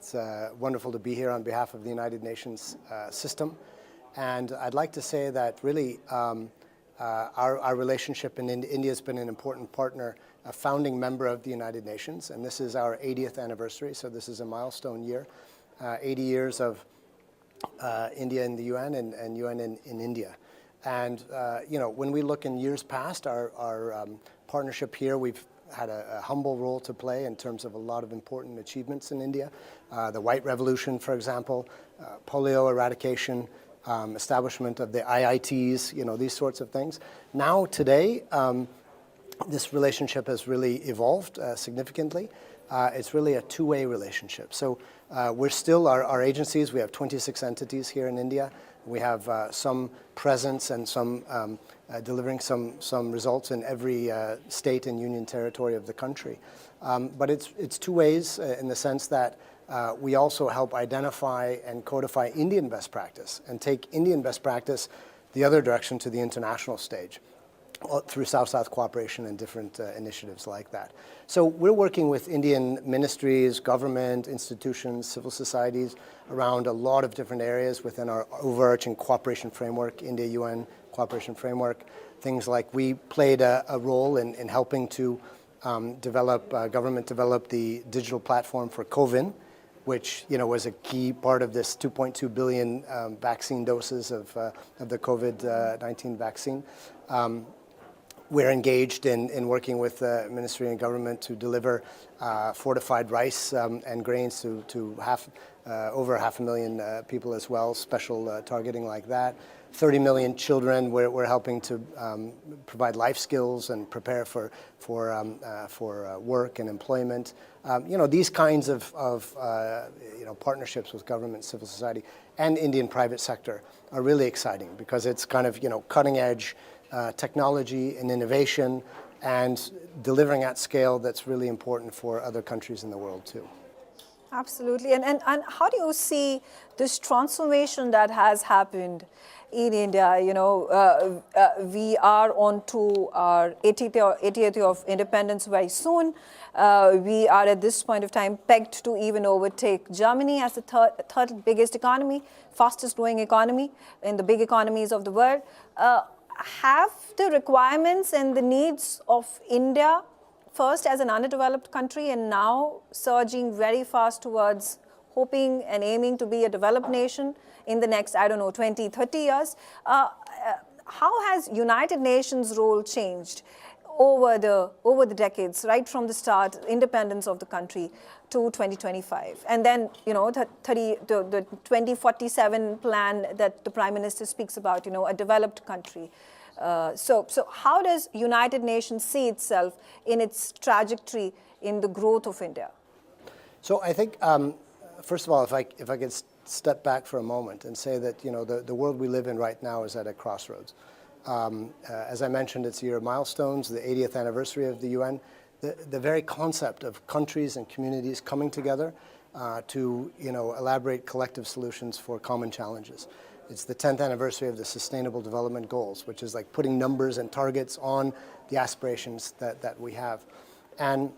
It's wonderful to be here on behalf of the United Nations system. And I'd like to say that really our relationship in India has been an important partner, a founding member of the United Nations. And this is our 80th anniversary, so this is a milestone year. 80 years of India in the UN and UN in India. And when we look in years past, our partnership here, we've had a humble role to play in terms of a lot of important achievements in India. The White Revolution, for example, polio eradication, establishment of the IITs, these sorts of things. Now, today, this relationship has really evolved significantly. It's really a two-way relationship. So we're still, our agencies, we have 26 entities here in India. We have some presence and some delivering some results in every state and union territory of the country. But it's two ways in the sense that we also help identify and codify Indian best practice and take Indian best practice the other direction to the international stage through South-South cooperation and different initiatives like that. So we're working with Indian ministries, government, institutions, civil societies around a lot of different areas within our overarching cooperation framework, India-UN cooperation framework. Things like we played a role in helping to government develop the digital platform for CoVIN, which was a key part of this 2.2 billion vaccine doses of the COVID-19 vaccine. We're engaged in working with the ministry and government to deliver fortified rice and grains to over 500,000 people as well, special targeting like that. 30 million children, we're helping to provide life skills and prepare for work and employment. These kinds of partnerships with government, civil society, and Indian private sector are really exciting because it's kind of cutting edge technology and innovation and delivering at scale that's really important for other countries in the world too. Absolutely. And how do you see this transformation that has happened in India? We are on to our 80th of independence very soon. We are at this point of time pegged to even overtake Germany as the third biggest economy, fastest growing economy in the big economies of the world. Have the requirements and the needs of India, first as an underdeveloped country and now surging very fast towards hoping and aiming to be a developed nation in the next, 20, 30 years. How has United Nations role changed over the decades, right from the start, independence of the country to 2025? And then, the 2047 plan that the Prime Minister speaks about, a developed country. So how does United Nations see itself in its trajectory in the growth of India? So I think, first of all, if I could step back for a moment and say that the world we live in right now is at a crossroads. As I mentioned, it's the year of Milestones, the 80th anniversary of the UN. The very concept of countries and communities coming together to elaborate collective solutions for common challenges. It's the 10th anniversary of the Sustainable Development Goals, which is like putting numbers and targets on the aspirations that we have. And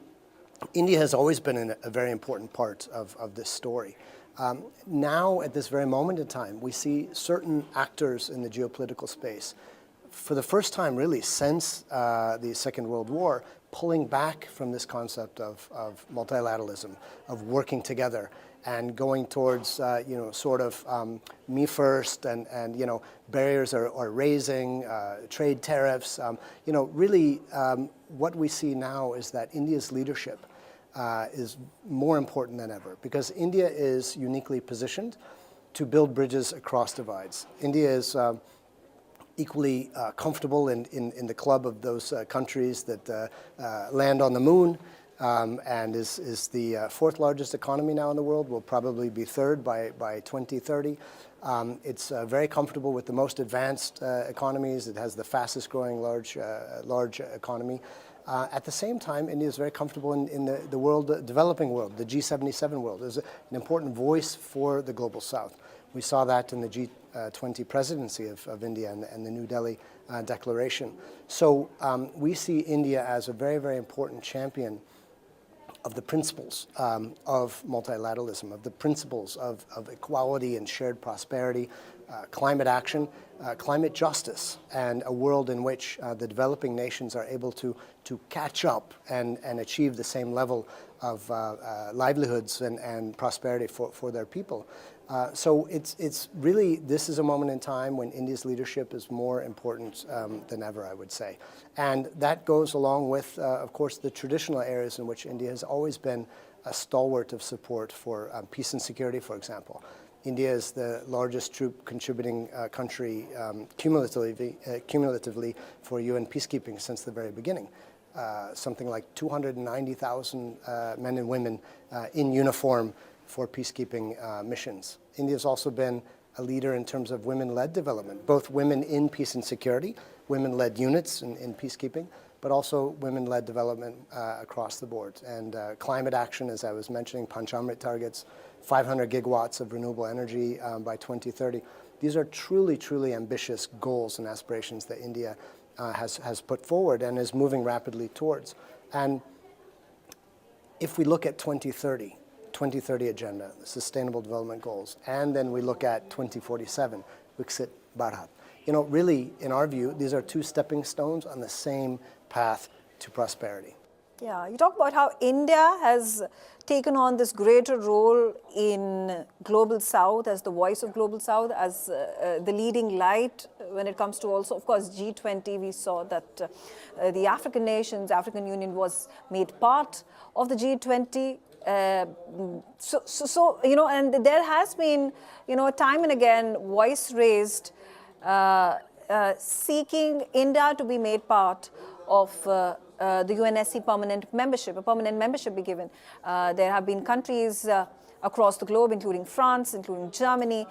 India has always been a very important part of this story. Now, at this very moment in time, we see certain actors in the geopolitical space, for the first time really since the Second World War, pulling back from this concept of multilateralism, of working together and going towards, me first and barriers are raising, trade tariffs. Really what we see now is that India's leadership is more important than ever because India is uniquely positioned to build bridges across divides. India is equally comfortable in the club of those countries that land on the moon and is the fourth largest economy now in the world, will probably be third by 2030. It's very comfortable with the most advanced economies. It has the fastest growing large economy. At the same time, India is very comfortable in the world, developing world, the G77 world. There's an important voice for the Global South. We saw that in the G20 presidency of India and the New Delhi Declaration. So we see India as a very, very important champion of the principles of multilateralism, of the principles of equality and shared prosperity, climate action, climate justice, and a world in which the developing nations are able to catch up and achieve the same level of livelihoods and prosperity for their people. So it's really, this is a moment in time when India's leadership is more important than ever, I would say. And that goes along with, of course, the traditional areas in which India has always been a stalwart of support for peace and security, for example. India is the largest troop contributing country cumulatively for UN peacekeeping since the very beginning. Something like 290,000 men and women in uniform for peacekeeping missions. India has also been a leader in terms of women-led development, both women in peace and security, women-led units in peacekeeping, but also women-led development across the board. And climate action, as I was mentioning, Panchamrit targets, 500 gigawatts of renewable energy by 2030. These are truly, truly ambitious goals and aspirations that India has put forward and is moving rapidly towards. And if we look at 2030 agenda, the Sustainable Development Goals, and then we look at 2047, Viksit Bharat. You know, really, in our view, these are two stepping stones on the same path to prosperity. Yeah, you talk about how India has taken on this greater role in Global South as the voice of Global South, as the leading light when it comes to also, of course, G20. We saw that the African nations, African Union was made part of the G20. So you know, and there has been, you know, time and again voice raised seeking India to be made part of the UNSC permanent membership, a permanent membership be given. There have been countries across the globe, including France, including Germany,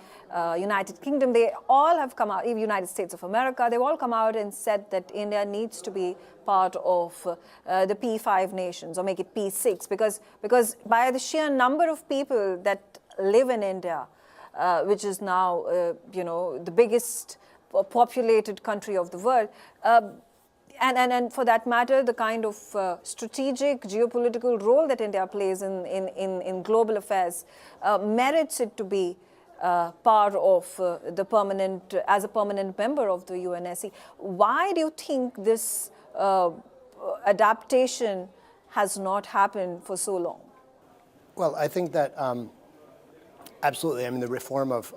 United Kingdom. They all have come out, even United States of America, they've all come out and said that India needs to be part of the P5 nations, or make it P6, because by the sheer number of people that live in India, which is now, you know, the biggest populated country of the world, and for that matter, the kind of strategic geopolitical role that India plays in global affairs merits it to be part of the permanent, as a permanent member of the UNSC. Why do you think this adaptation has not happened for so long? Well, I think that absolutely. I mean, the reform of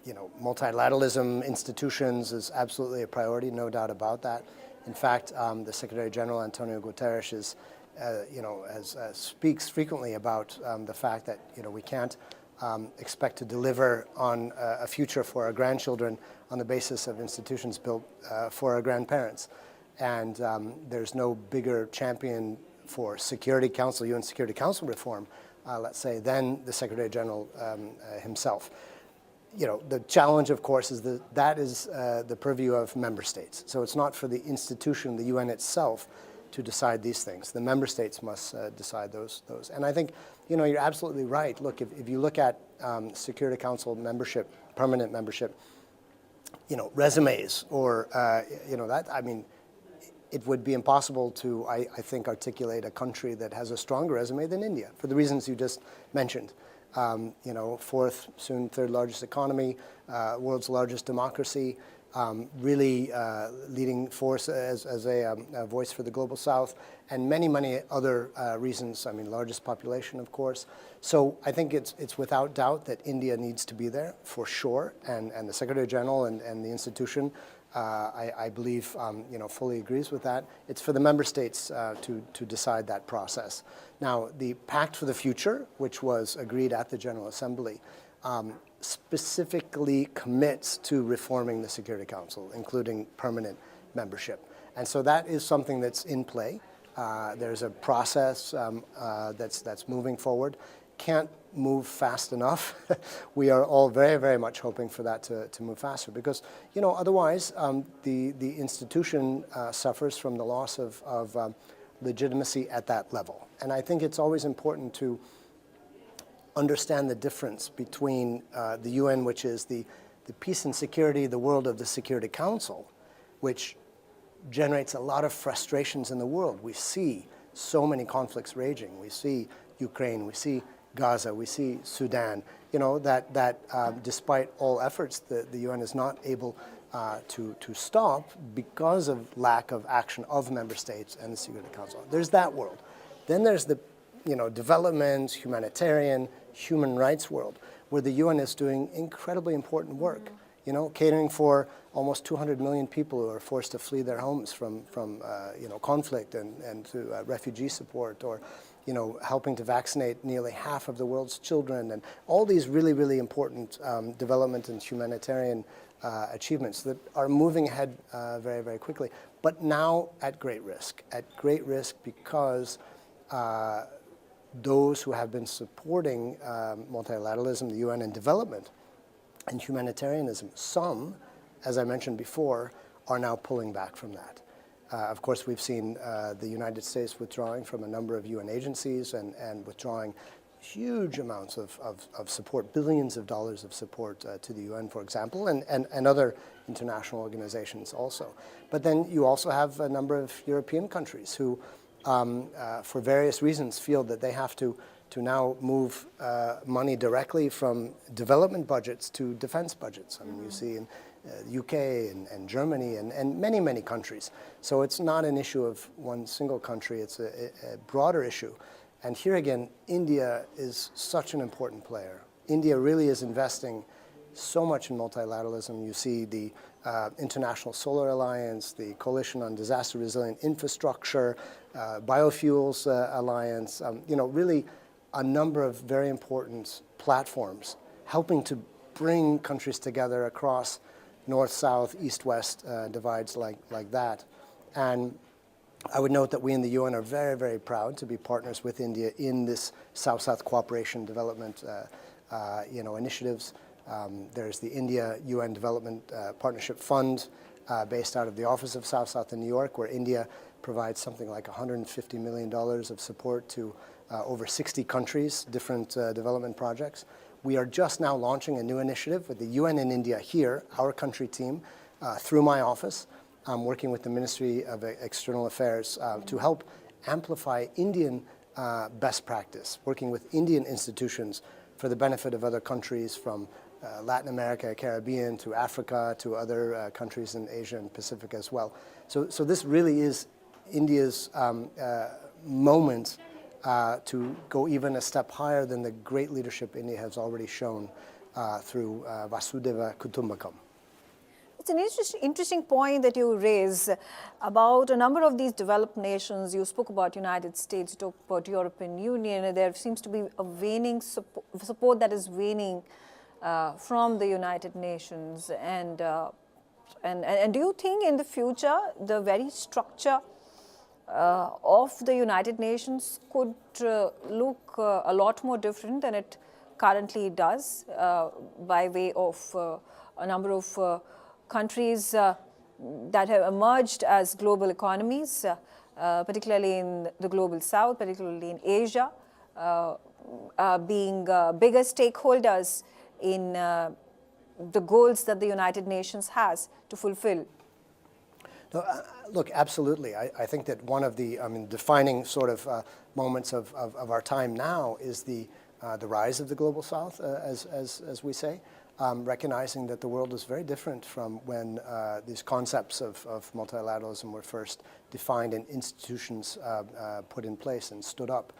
you know, multilateralism, institutions is absolutely a priority, no doubt about that. In fact, the Secretary General, Antonio Guterres, is, you know, speaks frequently about the fact that, you know, we can't expect to deliver on a future for our grandchildren on the basis of institutions built for our grandparents. And there's no bigger champion for Security Council, UN Security Council reform, let's say, than the Secretary General himself. You know, the challenge, of course, is that is the purview of member states. So it's not for the institution, the UN itself, to decide these things. The member states must decide those. And I think, you know, you're absolutely right. Look, if you look at Security Council membership, permanent membership, you know, resumes or, you know, that, I mean, it would be impossible to, I think, articulate a country that has a stronger resume than India, for the reasons you just mentioned. You know, fourth, soon third largest economy, world's largest democracy, really leading force as a voice for the Global South, and many, many other reasons. I mean, largest population, of course. So I think it's without doubt that India needs to be there, for sure, and the Secretary General and the institution, I believe, you know, fully agrees with that. It's for the member states to decide that process. Now, the Pact for the Future, which was agreed at the General Assembly, specifically commits to reforming the Security Council, including permanent membership. And so that is something that's in play. There's a process that's moving forward. Can't move fast enough. We are all very, very much hoping for that to move faster, because, you know, otherwise the institution suffers from the loss of legitimacy at that level. And I think it's always important to understand the difference between the UN, which is the peace and security, the world of the Security Council, which generates a lot of frustrations in the world. We see so many conflicts raging. We see Ukraine, we see Gaza, we see Sudan, that despite all efforts, the UN is not able to stop because of lack of action of member states and the Security Council. There's that world. Then there's the development, humanitarian, human rights world, where the UN is doing incredibly important work, catering for almost 200 million people who are forced to flee their homes from conflict and to refugee support, or helping to vaccinate nearly half of the world's children, and all these really, really important development and humanitarian achievements that are moving ahead very, very quickly, but now at great risk because those who have been supporting multilateralism, the UN, and development and humanitarianism, some, as I mentioned before, are now pulling back from that. Of course, we've seen the United States withdrawing from a number of UN agencies and withdrawing huge amounts of support, billions of dollars of support to the UN, for example, and other international organizations also. But then you also have a number of European countries who, for various reasons, feel that they have to now move money directly from development budgets to defense budgets. I mean, you see in UK and Germany and many, many countries. So it's not an issue of one single country, it's a broader issue. And here again, India is such an important player. India really is investing so much in multilateralism. You see the International Solar Alliance, the Coalition on Disaster Resilient Infrastructure, Biofuels Alliance, really a number of very important platforms helping to bring countries together across north, south, east, west divides like that. And I would note that we in the UN are very, very proud to be partners with India in this South-South cooperation development initiatives. There's the India UN Development Partnership Fund based out of the Office of South-South in New York, where India provides something like $150 million of support to over 60 countries, different development projects. We are just now launching a new initiative with the UN in India here, our country team, through my office. I'm working with the Ministry of External Affairs to help amplify Indian best practice, working with Indian institutions for the benefit of other countries from Latin America, Caribbean, to Africa, to other countries in Asia and Pacific as well. So this really is India's moment to go even a step higher than the great leadership India has already shown through Vasudhaiva Kutumbakam. It's an interesting point that you raise about a number of these developed nations. You spoke about United States, you talked about European Union. There seems to be a waning support that is waning from the United Nations. And do you think in the future the very structure of the United Nations could look a lot more different than it currently does by way of a number of countries that have emerged as global economies, particularly in the global south, particularly in Asia, being bigger stakeholders in the goals that the United Nations has to fulfill? No, look, absolutely. I think that one of the defining sort of moments of our time now is the rise of the global south, as we say. Recognizing that the world is very different from when these concepts of multilateralism were first defined and institutions put in place and stood up.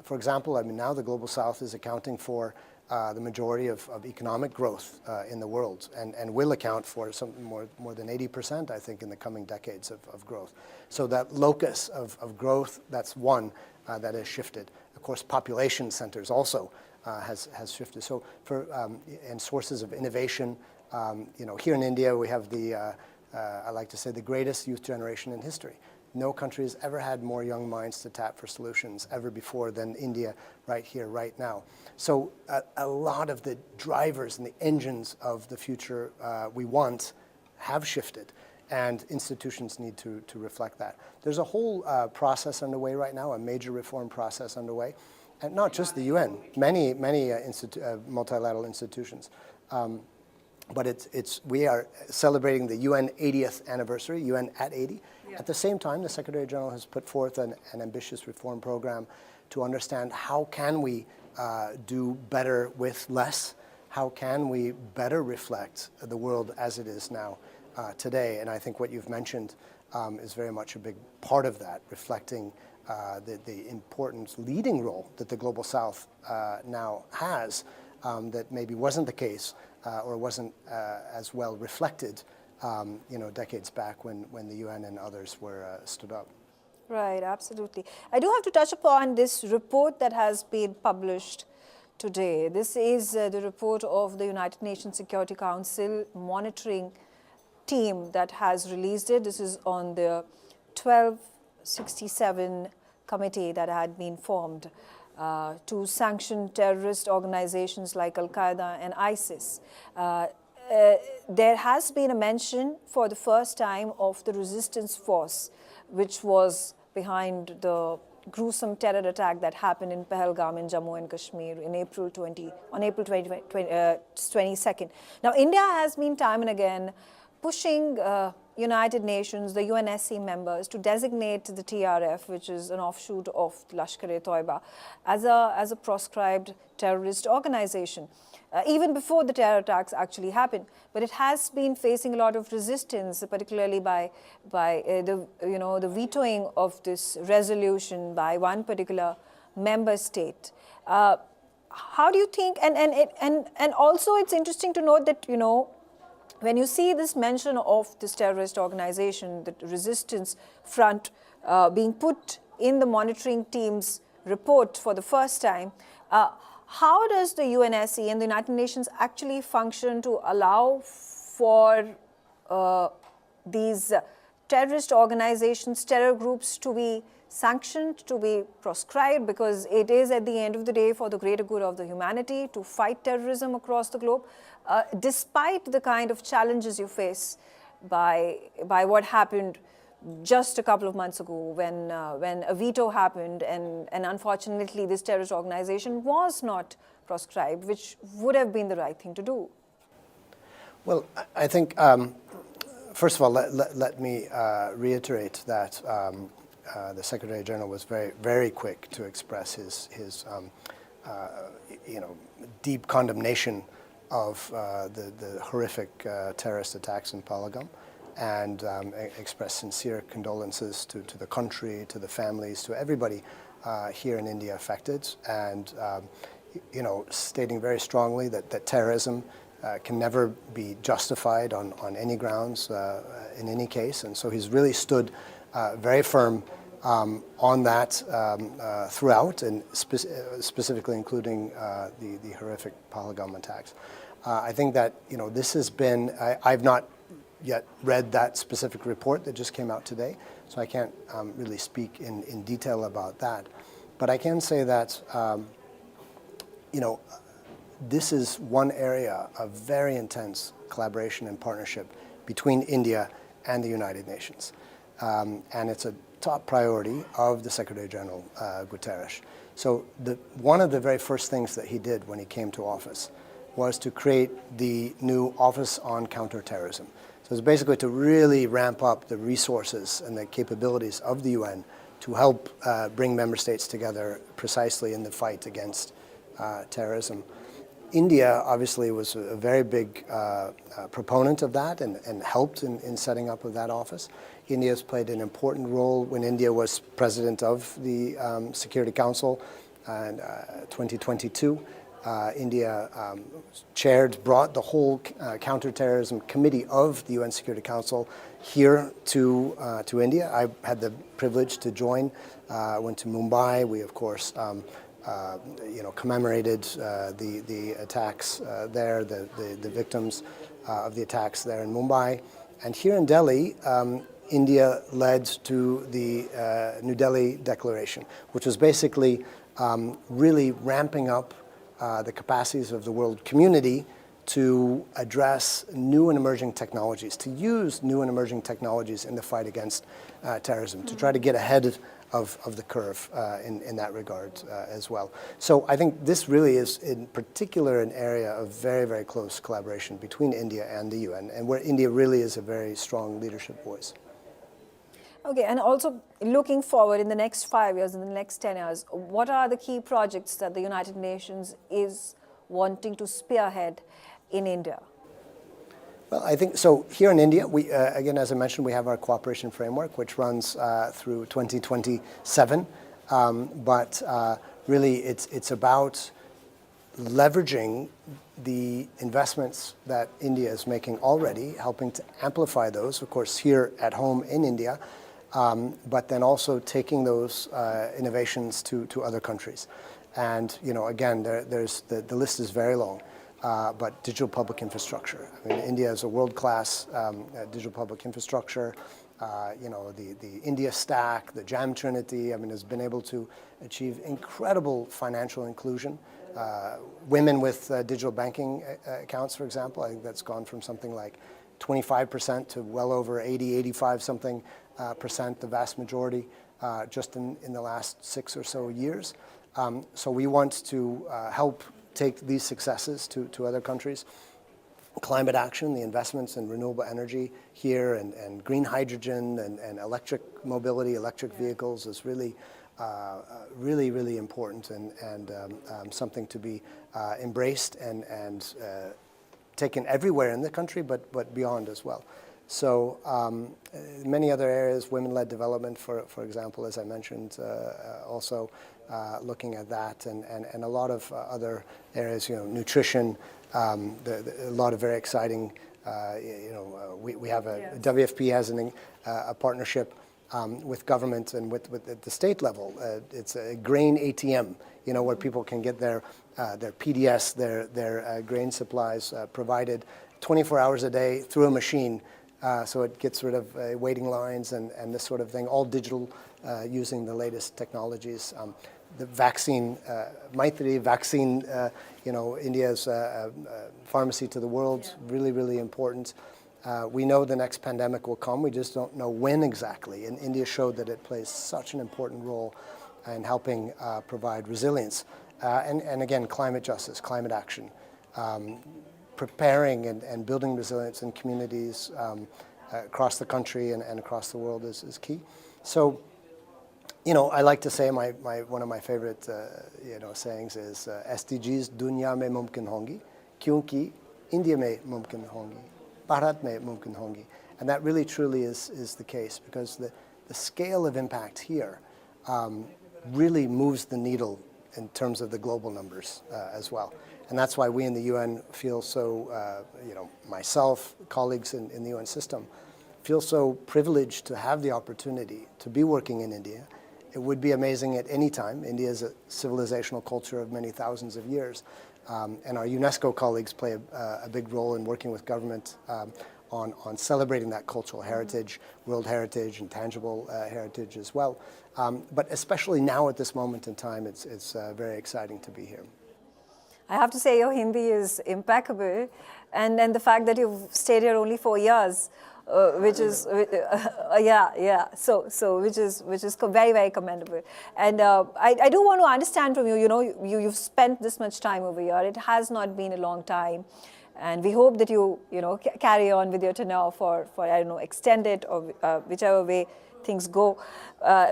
For example, now the global south is accounting for the majority of economic growth in the world and will account for something more than 80%, I think, in the coming decades of growth. So that locus of growth, that's one that has shifted. Of course, population centers also has shifted. So and sources of innovation, here in India we have I like to say, the greatest youth generation in history. No country has ever had more young minds to tap for solutions ever before than India right here, right now. So a lot of the drivers and the engines of the future we want have shifted, and institutions need to reflect that. There's a whole process underway right now, a major reform process underway. And not just the UN, many multilateral institutions. But we are celebrating the UN 80th anniversary, UN at 80. Yeah. At the same time, the Secretary General has put forth an ambitious reform program to understand how can we do better with less, how can we better reflect the world as it is now today. And I think what you've mentioned is very much a big part of that, reflecting the important leading role that the Global South now has that maybe wasn't the case or wasn't as well reflected, decades back when the UN and others were stood up. Right, absolutely. I do have to touch upon this report that has been published today. This is the report of the United Nations Security Council monitoring team that has released it. This is on the 1267 committee that had been formed to sanction terrorist organizations like Al-Qaeda and ISIS. There has been a mention for the first time of the resistance force, which was behind the gruesome terror attack that happened in Pahalgam in Jammu and Kashmir on April 22nd. Now, India has been time and again pushing United Nations, the UNSC members, to designate the TRF, which is an offshoot of Lashkar-e-Toiba, as a proscribed terrorist organization, even before the terror attacks actually happened. But it has been facing a lot of resistance, particularly by the vetoing of this resolution by one particular member state. How do you think? And also, it's interesting to note that when you see this mention of this terrorist organization, the resistance front being put in the monitoring team's report for the first time, how does the UNSC and the United Nations actually function to allow for these terrorist organizations, terror groups to be sanctioned, to be proscribed, because it is at the end of the day for the greater good of the humanity to fight terrorism across the globe, despite the kind of challenges you face by what happened just a couple of months ago when a veto happened and unfortunately this terrorist organization was not proscribed, which would have been the right thing to do. Well, I think, first of all, let me reiterate that the Secretary General was very, very quick to express his deep condemnation of the horrific terrorist attacks in Pahalgam, and express sincere condolences to the country, to the families, to everybody here in India affected, and stating very strongly that terrorism can never be justified on any grounds in any case. And so he's really stood very firm on that throughout, and specifically including the horrific Pahalgam attacks. I think that this has been, I've not yet read that specific report that just came out today, so I can't really speak in detail about that. But I can say that this is one area of very intense collaboration and partnership between India and the United Nations. And it's a top priority of the Secretary General, Guterres. So one of the very first things that he did when he came to office was to create the new Office on Counterterrorism. So it's basically to really ramp up the resources and the capabilities of the UN to help bring member states together precisely in the fight against terrorism. India obviously was a very big proponent of that and helped in setting up of that office. India has played an important role when India was president of the Security Council in 2022. India brought the whole counterterrorism committee of the UN Security Council here to India. I had the privilege to join. Went to Mumbai. We, of course, commemorated the attacks there, the victims of the attacks there in Mumbai. And here in Delhi, India led to the New Delhi Declaration, which was basically really ramping up the capacities of the world community to address new and emerging technologies, to use new and emerging technologies in the fight against terrorism, to try to get ahead of the curve in that regard as well. So I think this really is in particular an area of very, very close collaboration between India and the UN, and where India really is a very strong leadership voice. Okay, and also looking forward in the next 5 years, in the next 10 years, what are the key projects that the United Nations is wanting to spearhead in India? Well, I think so. Here in India, we again, as I mentioned, we have our cooperation framework, which runs through 2027. But really, it's about leveraging the investments that India is making already, helping to amplify those, of course, here at home in India, but then also taking those innovations to other countries. And again, the list is very long. But digital public infrastructure. I mean, India is a world-class digital public infrastructure. The India Stack, the Jam Trinity, I mean, has been able to achieve incredible financial inclusion. Women with digital banking accounts, for example, I think that's gone from something like 25% to well over 80, 85 something percent, the vast majority, just in the last 6 or so years. So we want to help take these successes to other countries. Climate action, the investments in renewable energy here and green hydrogen and electric mobility, electric vehicles is really, really important and something to be embraced and taken everywhere in the country, but beyond as well. So many other areas, women-led development, for example, as I mentioned, also looking at that, and a lot of other areas, nutrition, a lot of very exciting, we have WFP has a partnership with government and with at the state level. It's a grain ATM, where people can get their PDS, their grain supplies provided 24 hours a day through a machine. So it gets rid of waiting lines and this sort of thing, all digital, using the latest technologies. The vaccine, Maitri vaccine, India's pharmacy to the world, really, really important. We know the next pandemic will come. We just don't know when exactly. And India showed that it plays such an important role in helping provide resilience. And again, climate justice, climate action. Preparing and building resilience in communities across the country and across the world is key. So, I like to say one of my favorite sayings is SDGs दुनिया में मुमकिन होंगी क्योंकि India में मुमकिन होंगी Bharat में मुमकिन होंगी. And that really truly is the case, because the scale of impact here really moves the needle in terms of the global numbers as well. And that's why we in the UN feel so, myself, colleagues in the UN system, feel so privileged to have the opportunity to be working in India. It would be amazing at any time. India is a civilizational culture of many thousands of years. And our UNESCO colleagues play a big role in working with government on celebrating that cultural heritage, world heritage, and tangible heritage as well. But especially now at this moment in time, it's very exciting to be here. I have to say your Hindi is impeccable, and the fact that you've stayed here only 4 years, which is so which is very, very commendable. And I do want to understand from you, you've spent this much time over here. It has not been a long time, and we hope that you carry on with your tenure for I don't know, extend it or whichever way things go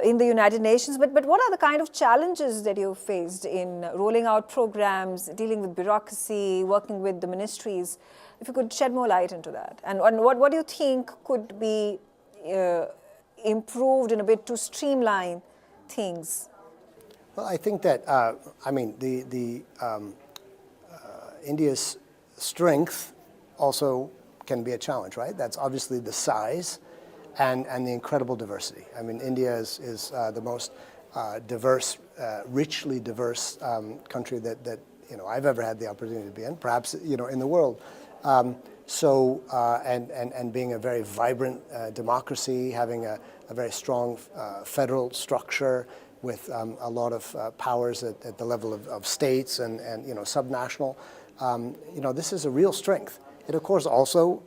in the United Nations. But what are the kind of challenges that you faced in rolling out programs, dealing with bureaucracy, working with the ministries? If you could shed more light into that. And what do you think could be improved in a bit to streamline things? Well, I think that, India's strength also can be a challenge, right? That's obviously the size and the incredible diversity. I mean, India is the most diverse, richly diverse country that I've ever had the opportunity to be in, perhaps in the world. And being a very vibrant democracy, having a very strong federal structure with a lot of powers at the level of states and subnational. This is a real strength. It, of course, also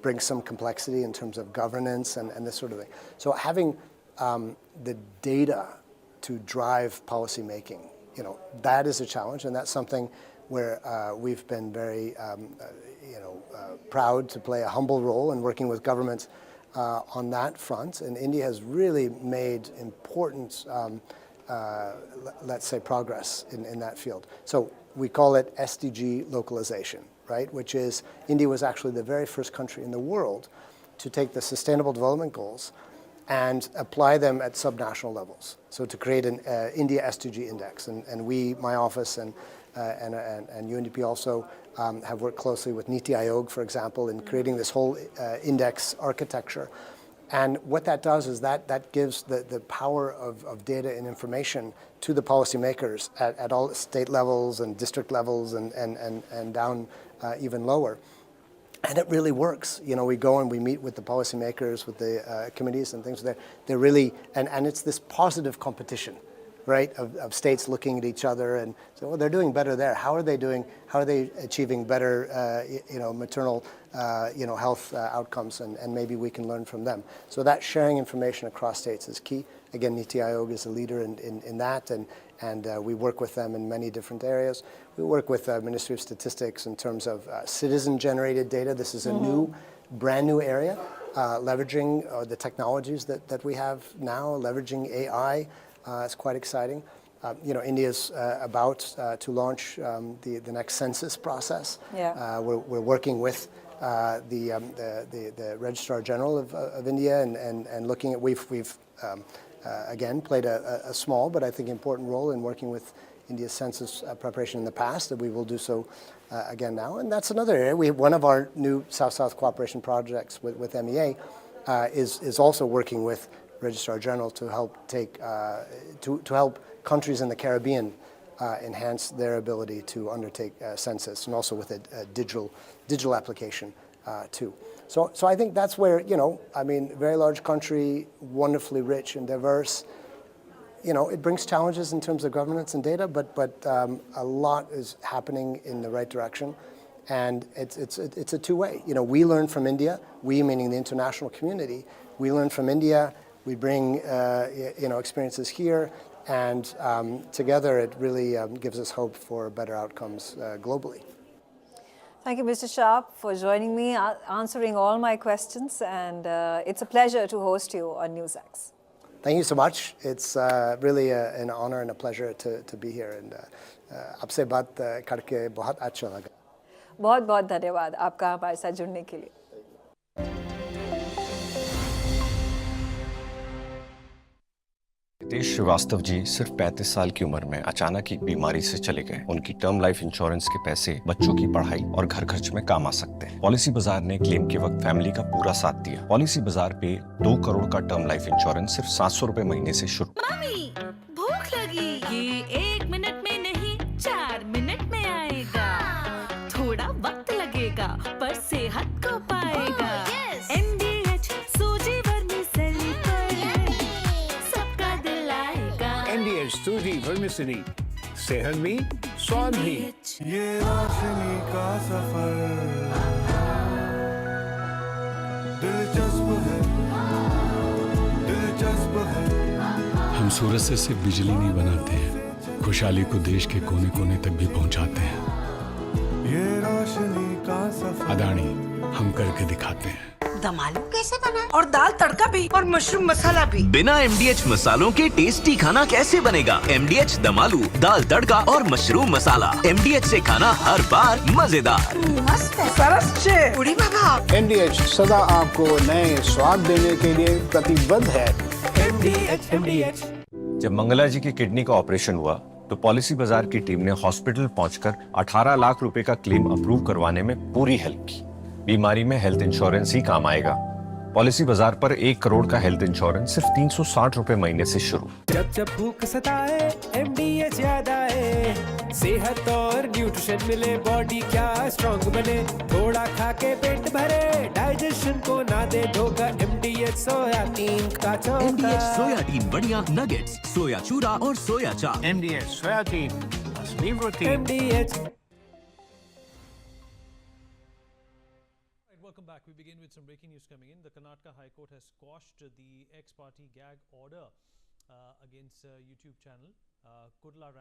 brings some complexity in terms of governance and this sort of thing. So having the data to drive policy making, that is a challenge, and that's something where we've been very, proud to play a humble role in working with governments on that front. And India has really made important, let's say, progress in that field. So we call it SDG localization, right? Which is, India was actually the very first country in the world to take the Sustainable Development Goals and apply them at subnational levels. So to create an India SDG index. And we, my office, and UNDP also have worked closely with Niti Aayog, for example, in creating this whole index architecture. And what that does is that gives the power of data and information to the policymakers at all state levels and district levels and down even lower. And it really works. We go and we meet with the policymakers, with the committees and things like that. They're really, and it's this positive competition, right, of states looking at each other and saying, well, they're doing better there. How are they doing? How are they achieving better, maternal, health outcomes? And maybe we can learn from them. So that sharing information across states is key. Again, Niti Aayog is a leader in that, and we work with them in many different areas. We work with the Ministry of Statistics in terms of citizen-generated data. This is a brand new area, leveraging the technologies that we have now, leveraging AI. It's quite exciting. India's about to launch the next census process. Yeah. We're working with the Registrar General of India and looking at, we've again played a small but I think important role in working with India's census preparation in the past, and we will do so again now. And that's another area. One of our new South-South cooperation projects with MEA is also working with Registrar General to help to help countries in the Caribbean enhance their ability to undertake census, and also with a digital application too. So I think that's where, very large country, wonderfully rich and diverse. It brings challenges in terms of governance and data, but a lot is happening in the right direction, and it's a two-way. We learn from India. We, meaning the international community, we learn from India. We bring experiences here, and together it really gives us hope for better outcomes globally. Thank you, Mr. Sharp, for joining me, answering all my questions, and it's a pleasure to host you on NewsX. Thank you so much. It's really an honor and a pleasure to be here, and आपसे बात करके बहुत अच्छा लगा. बहुत-बहुत धन्यवाद आपका हमारे साथ जुड़ने के लिए. रितेश श्रीवास्तव जी सिर्फ 35 साल की उम्र में अचानक एक बीमारी से चले गए। उनकी टर्म लाइफ इंश्योरेंस के पैसे बच्चों की पढ़ाई और घर खर्च में काम आ सकते हैं। पॉलिसी बाजार ने क्लेम के वक्त फैमिली का पूरा साथ दिया। पॉलिसी बाजार पे 2 करोड़ का टर्म लाइफ इंश्योरेंस सिर्फ 700 रुपए महीने से शुरू। मम्मी, भूख लगी। ये 1 मिनट में नहीं, 4 मिनट में आएगा। थोड़ा वक्त लगेगा, पर सेहत को पाएगा। NDH सूजी वर्मिसेली पर सबका दिल आएगा। NDH सूजी वर्मिसेली, सेहत भी, स्वाद भी। ये रोशनी का सफर दिलचस्प है, दिलचस्प है। हम सूरज से सिर्फ बिजली नहीं बनाते हैं, खुशहाली को देश के कोने कोने तक भी पहुंचाते हैं। ये रोशनी का सफर अदानी, हम करके दिखाते हैं। दम आलू कैसे बना? और दाल तड़का भी और मशरूम मसाला भी। बिना MDH मसालों के टेस्टी खाना कैसे बनेगा? MDH दम आलू, दाल तड़का और मशरूम मसाला। MDH से खाना हर बार मजेदार। मस्त है। सरस उड़ी बाबा। NDH सदा आपको नए स्वाद देने के लिए प्रतिबद्ध है। NDH जब मंगला जी की किडनी का ऑपरेशन हुआ तो पॉलिसी बाजार की टीम ने हॉस्पिटल पहुंचकर 18 लाख रुपए का क्लेम अप्रूव करवाने में पूरी हेल्प की। बीमारी में हेल्थ इंश्योरेंस ही काम आएगा। पॉलिसी बाजार पर 1 करोड़ का हेल्थ इंश्योरेंस सिर्फ 360 रुपए महीने से शुरू। जब जब भूख सताए MDH याद आए, सेहत और न्यूट्रिशन मिले, बॉडी क्या स्ट्रांग बने। थोड़ा खा के पेट भरे, डाइजेशन को ना दे धोखा। MDH सोयाबीन का चोखा। MDH सोयाबीन बढ़िया नगेट्स, सोया चूरा और सोया चाप। NDH सोयाबीन, असली protein. MDH। Welcome Welcome back. We begin with some breaking news coming in. The Karnataka High Court has quashed the ex-party gag order against YouTube channel Kudla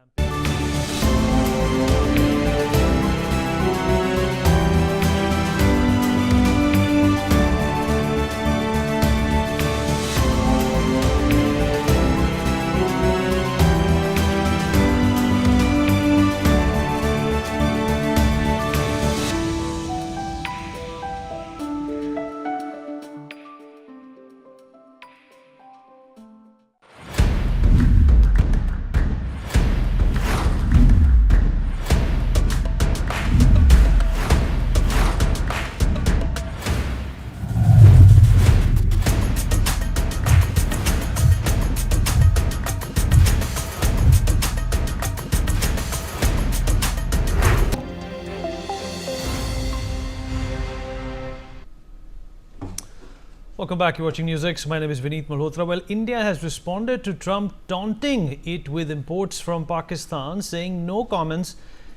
Welcome back. You're watching NewsX. My name is Vineet Malhotra. Well, India has responded to Trump taunting it with imports from Pakistan, saying no comments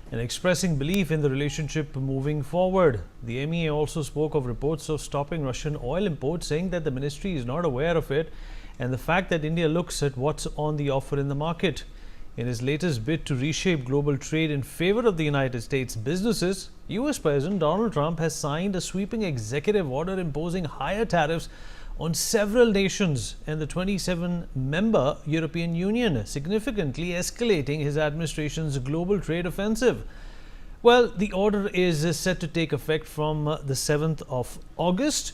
and expressing belief in the relationship moving forward. The MEA also spoke of reports of stopping Russian oil imports, saying that the ministry is not aware of it and the fact that India looks at what's on the offer in the market. In his latest bid to reshape global trade in favor of the United States businesses, US President Donald Trump has signed a sweeping executive order imposing higher tariffs on several nations and the 27-member European Union, significantly escalating his administration's global trade offensive. Well, the order is set to take effect from the 7th of August,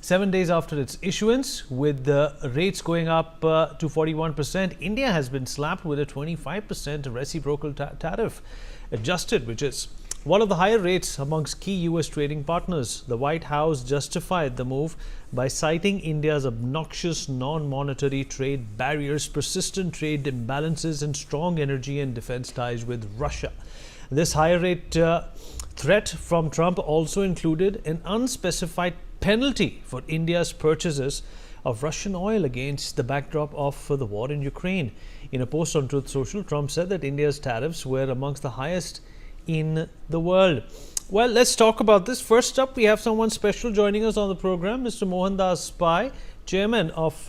7 days after its issuance, with the rates going up to 41%. India has been slapped with a 25% reciprocal tariff adjusted, which is one of the higher rates amongst key US trading partners. The White House justified the move by citing India's obnoxious non-monetary trade barriers, persistent trade imbalances, and strong energy and defense ties with Russia. This higher rate threat from Trump also included an unspecified penalty for India's purchases of Russian oil against the backdrop of the war in Ukraine. In a post on Truth Social, Trump said that India's tariffs were amongst the highest in the world. Well, let's talk about this. First up, we have someone special joining us on the program, Mr. Mohandas Pai, chairman of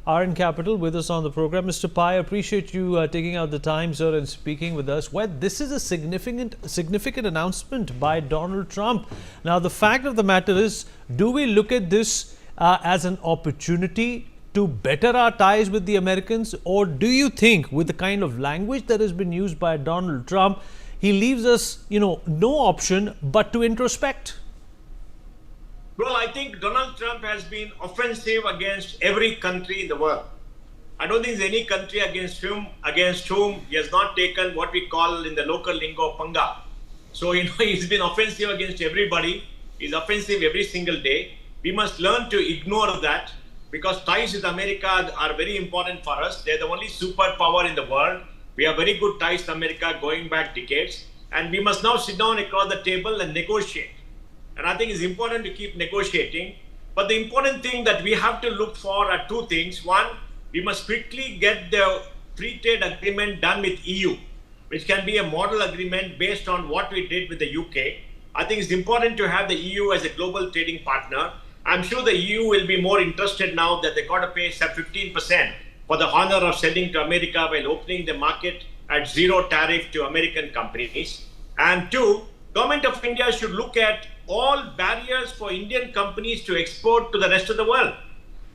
RN Capital, with us on the program. Mr. Pai, I appreciate you taking out the time, sir, and speaking with us. Well, this is a significant announcement by Donald Trump. Now, the fact of the matter is, do we look at this as an opportunity to better our ties with the Americans, or do you think, with the kind of language that has been used by Donald Trump, he leaves us, no option but to introspect? Well, I think Donald Trump has been offensive against every country in the world. I don't think there's any country against whom he has not taken what we call in the local lingo panga. So, he's been offensive against everybody. He's offensive every single day. We must learn to ignore that, because ties with America are very important for us. They're the only superpower in the world. We have very good ties to America going back decades. And we must now sit down across the table and negotiate. And I think it's important to keep negotiating. But the important thing that we have to look for are two things. One, we must quickly get the free trade agreement done with EU, which can be a model agreement based on what we did with the UK. I think it's important to have the EU as a global trading partner. I'm sure the EU will be more interested now that they got to pay 15% for the honor of selling to America while opening the market at zero tariff to American companies. And two, Government of India should look at all barriers for Indian companies to export to the rest of the world.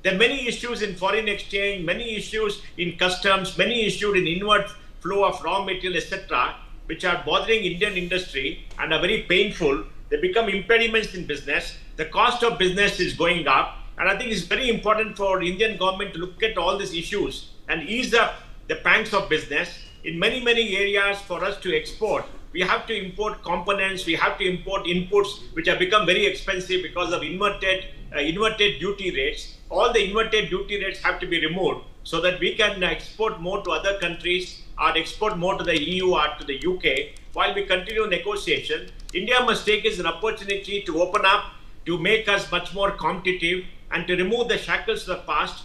There are many issues in foreign exchange, many issues in customs, many issues in inward flow of raw material, etc., which are bothering Indian industry and are very painful. They become impediments in business. The cost of business is going up. And I think it's very important for Indian government to look at all these issues and ease up the pangs of business. In many areas for us to export, we have to import components, we have to import inputs, which have become very expensive because of inverted duty rates. All the inverted duty rates have to be removed so that we can export more to other countries or export more to the EU or to the UK. While we continue negotiation, India must take it as an opportunity to open up, to make us much more competitive and to remove the shackles of the past,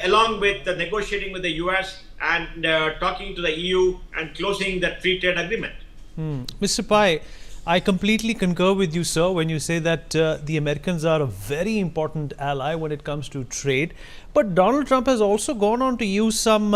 along with the negotiating with the US and talking to the EU and closing that free trade agreement. Mr. Pai, I completely concur with you, sir, when you say that the Americans are a very important ally when it comes to trade. But Donald Trump has also gone on to use some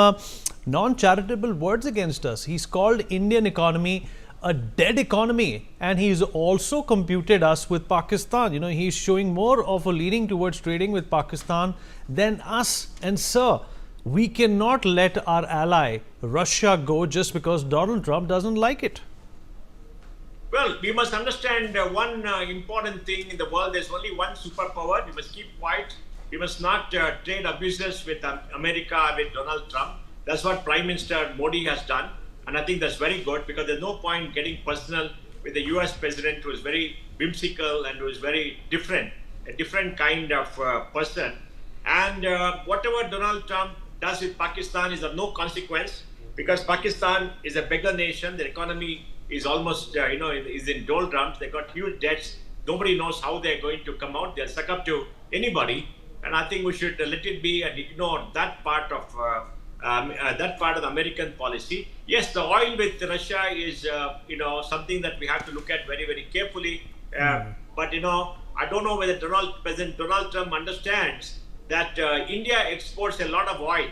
non-charitable words against us. He's called Indian economy a dead economy, and he's also computed us with Pakistan. You know, he's showing more of a leaning towards trading with Pakistan than us. And sir, we cannot let our ally Russia go just because Donald Trump doesn't like it. Well, we must understand one important thing in the world. There's only one superpower. We must keep quiet. We must not trade abuses with America, with Donald Trump. That's what Prime Minister Modi has done. And I think that's very good, because there's no point getting personal with the US president, who is very whimsical and who is very different, a different kind of person. And whatever Donald Trump does with Pakistan is of no consequence, because Pakistan is a bigger nation. Their economy is almost, is in doldrums. They got huge debts. Nobody knows how they're going to come out. They'll suck up to anybody. And I think we should let it be and ignore that part of the American policy. Yes, the oil with Russia is, something that we have to look at very, very carefully. But, I don't know whether President Donald Trump understands that India exports a lot of oil.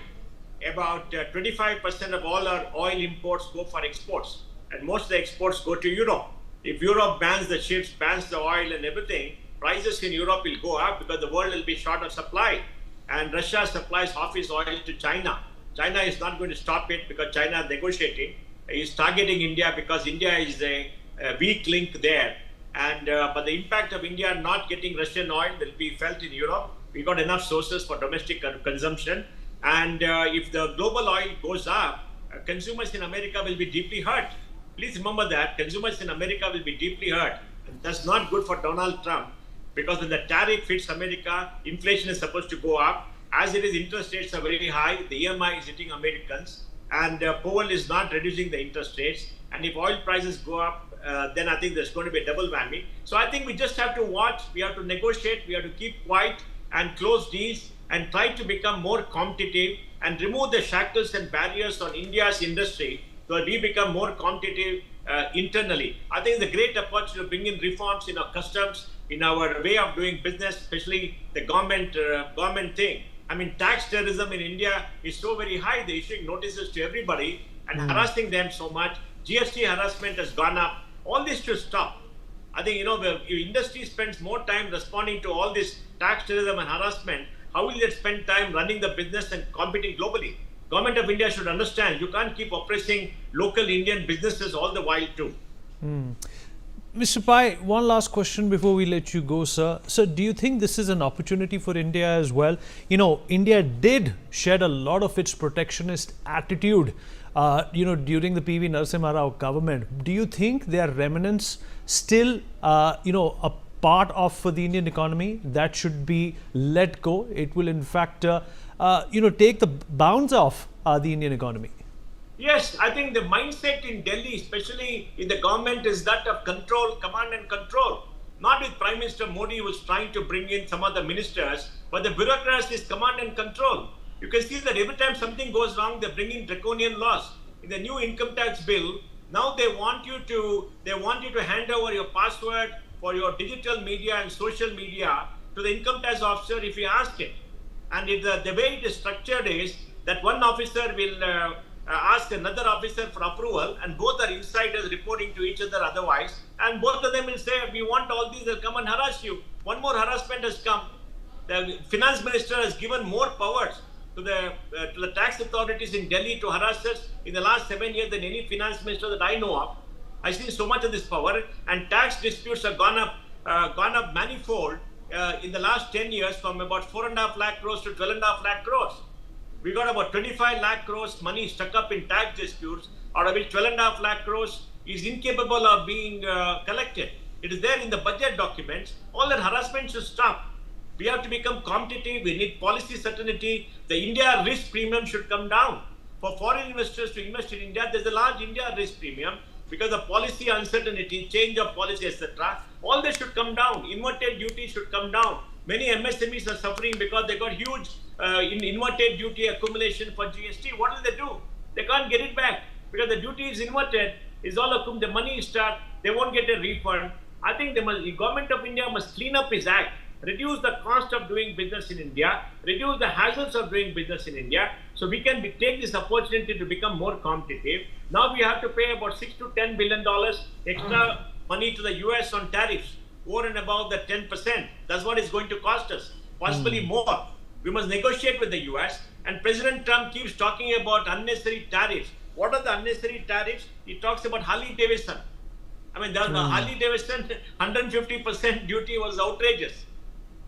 About 25% of all our oil imports go for exports. And most of the exports go to Europe. If Europe bans the ships, bans the oil and everything, prices in Europe will go up because the world will be short of supply. And Russia supplies half its oil to China. China is not going to stop it because China is negotiating. He's targeting India because India is a weak link there. And but the impact of India not getting Russian oil will be felt in Europe. We got enough sources for domestic consumption. And if the global oil goes up, consumers in America will be deeply hurt. Please remember that consumers in America will be deeply hurt. And that's not good for Donald Trump, because when the tariff hits America, inflation is supposed to go up. As it is, interest rates are very high. The EMI is hitting Americans, and Powell is not reducing the interest rates. And if oil prices go up, then I think there's going to be a double whammy. So I think we just have to watch. We have to negotiate. We have to keep quiet and close deals and try to become more competitive and remove the shackles and barriers on India's industry so that we become more competitive internally. I think it's a great approach to bring in reforms in our customs, in our way of doing business, especially the government thing. I mean, tax terrorism in India is so very high. They're issuing notices to everybody and harassing them so much. GST harassment has gone up. All this should stop. I think, the industry spends more time responding to all this tax terrorism and harassment. How will they spend time running the business and competing globally? Government of India should understand you can't keep oppressing local Indian businesses all the while too. Mr. Pai, one last question before we let you go, sir. So do you think this is an opportunity for India as well? India did shed a lot of its protectionist attitude, during the PV Narasimha Rao government. Do you think there are remnants still, a part of the Indian economy that should be let go? It will in fact, take the bounds off the Indian economy. Yes, I think the mindset in Delhi, especially in the government, is that of control, command and control. Not with Prime Minister Modi, who was trying to bring in some of the ministers, but the bureaucrats is command and control. You can see that every time something goes wrong, they bring in draconian laws. In the new income tax bill, now they want you to hand over your password for your digital media and social media to the income tax officer if you ask it. And the way it is structured is that one officer will ask another officer for approval, and both are insiders reporting to each other otherwise, and both of them will say, we want all these, they'll come and harass you. One more harassment has come. The finance minister has given more powers to the tax authorities in Delhi to harass us in the last 7 years than any finance minister that I know of. I've seen so much of this power, and tax disputes have gone up manifold in the last 10 years, from about 4.5 lakh crores to 12.5 lakh crores. We got about 25 lakh crores money stuck up in tax disputes, out of which 12.5 lakh crores is incapable of being collected. It is there in the budget documents. All that harassment should stop. We have to become competitive. We need policy certainty. The India risk premium should come down. For foreign investors to invest in India, there's a large India risk premium because of policy uncertainty, change of policy, etc. All this should come down. Inverted duty should come down. Many MSMEs are suffering because they got huge inverted duty accumulation for GST. What will they do? They can't get it back because the duty is inverted. Is all the money is stuck. they won't get a refund. I think the government of India must clean up its act, reduce the cost of doing business in India, reduce the hassles of doing business in India, so we can take this opportunity to become more competitive. Now we have to pay about $6 to $10 billion extra money to the US on tariffs, over and above the 10%. That's what it's going to cost us, possibly more. We must negotiate with the US, and President Trump keeps talking about unnecessary tariffs. What are the unnecessary tariffs? He talks about Harley Davidson. I mean, the Harley Davidson 150% duty was outrageous,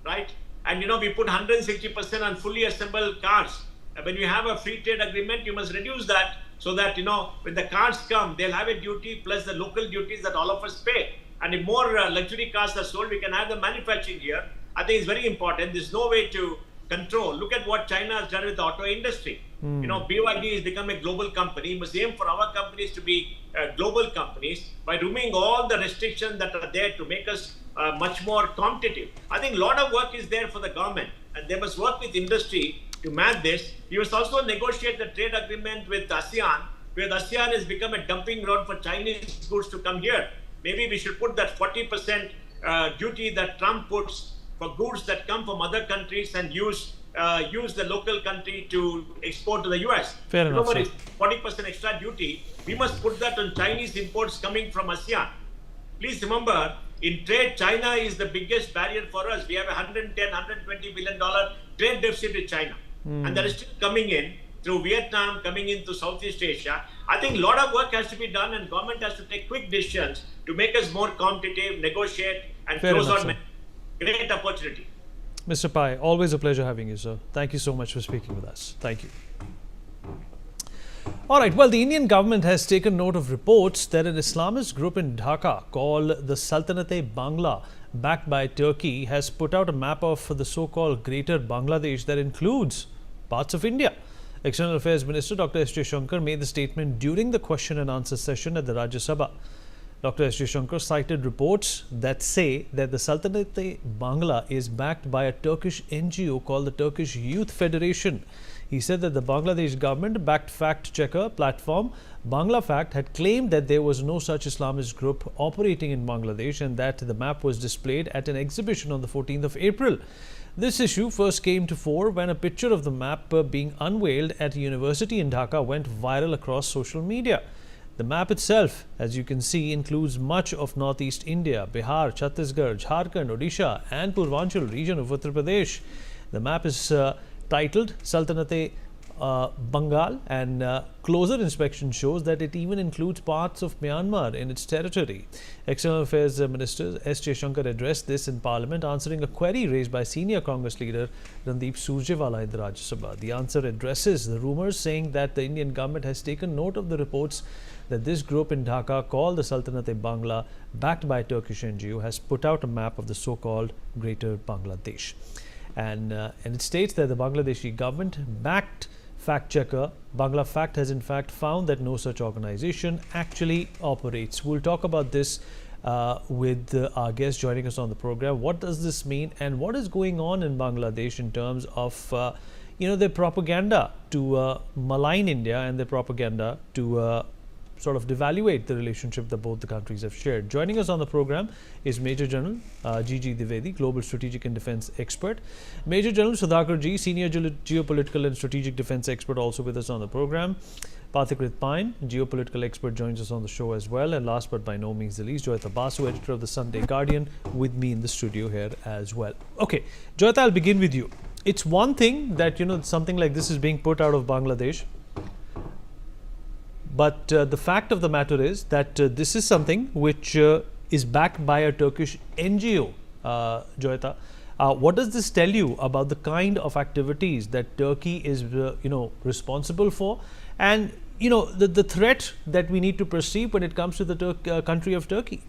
right? And we put 160% on fully assembled cars. When you have a free trade agreement, you must reduce that so that, when the cars come, they'll have a duty plus the local duties that all of us pay. And if more luxury cars are sold, we can have the manufacturing here. I think it's very important. There's no way to control. Look at what China has done with the auto industry. BYD has become a global company. We must aim for our companies to be global companies by removing all the restrictions that are there to make us much more competitive. I think a lot of work is there for the government, and they must work with industry to match this. You must also negotiate the trade agreement with ASEAN, where ASEAN has become a dumping ground for Chinese goods to come here. Maybe we should put that 40% duty that Trump puts for goods that come from other countries and use the local country to export to the US. Fair enough, sir. 40% extra duty. We must put that on Chinese imports coming from ASEAN. Please remember, in trade, China is the biggest barrier for us. We have a $110, $120 billion trade deficit with China. And that is still coming in through Vietnam, coming into Southeast Asia. I think a lot of work has to be done, and government has to take quick decisions to make us more competitive, negotiate, and close out. Great opportunity. Mr. Pai, always a pleasure having you, sir. Thank you so much for speaking with us. Thank you. All right, well, the Indian government has taken note of reports that an Islamist group in Dhaka called the Sultanate-e-Bangla, backed by Turkey, has put out a map of the so-called Greater Bangladesh that includes parts of India. External Affairs Minister Dr. S. Jaishankar made the statement during the question and answer session at the Rajya Sabha. Dr. S. Jaishankar cited reports that say that the Sultanate-e-Bangla is backed by a Turkish NGO called the Turkish Youth Federation. He said that the Bangladesh government-backed fact-checker platform Bangla Fact had claimed that there was no such Islamist group operating in Bangladesh, and that the map was displayed at an exhibition on the 14th of April. This issue first came to fore when a picture of the map being unveiled at a university in Dhaka went viral across social media. The map itself, as you can see, includes much of northeast India, Bihar, Chhattisgarh, Jharkhand, Odisha and Purvanchal region of Uttar Pradesh. The map is titled Sultanate-e-Bengal, and closer inspection shows that it even includes parts of Myanmar in its territory. External Affairs Minister S. Jaishankar addressed this in Parliament, answering a query raised by senior Congress leader Randeep Surjewala in the Rajya Sabha. The answer addresses the rumours, saying that the Indian government has taken note of the reports that this group in Dhaka called the Sultanate-e-Bangla, backed by a Turkish NGO, has put out a map of the so-called Greater Bangladesh. And it states that the Bangladeshi government-backed fact-checker Bangla Fact has in fact found that no such organization actually operates. We'll talk about this with our guest joining us on the program. What does this mean, and what is going on in Bangladesh in terms of their propaganda to malign India and their propaganda to sort of devaluate the relationship that both the countries have shared. Joining us on the program is Major General G.G. Dwivedi, Global Strategic and Defense Expert. Major General Sudhakar G, Senior Geopolitical and Strategic Defense Expert, also with us on the program. Pathikrit Pine, Geopolitical Expert, joins us on the show as well. And last but by no means the least, Joyita Basu, Editor of the Sunday Guardian, with me in the studio here as well. Okay, Joyita, I'll begin with you. It's one thing that, something like this is being put out of Bangladesh. But the fact of the matter is that this is something which is backed by a Turkish NGO, Joyita. What does this tell you about the kind of activities that Turkey is, responsible for, and the threat that we need to perceive when it comes to the country of Turkey?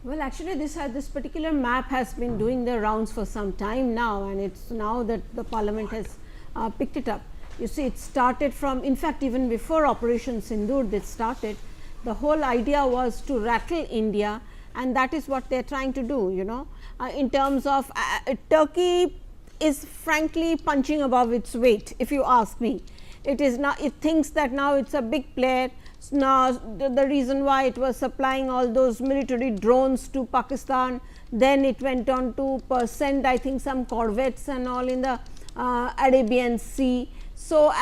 Well, actually, this particular map has been doing the rounds for some time now, and it's now that the Parliament has picked it up. You see, it started from, in fact, even before Operation Sindoor, this started. The whole idea was to rattle India, and that is what they are trying to do, in terms of Turkey is frankly punching above its weight, if you ask me. It is now, it thinks that now it's a big player, Now, the reason why it was supplying all those military drones to Pakistan, then it went on to send, I think, some corvettes and all in the Arabian Sea. So,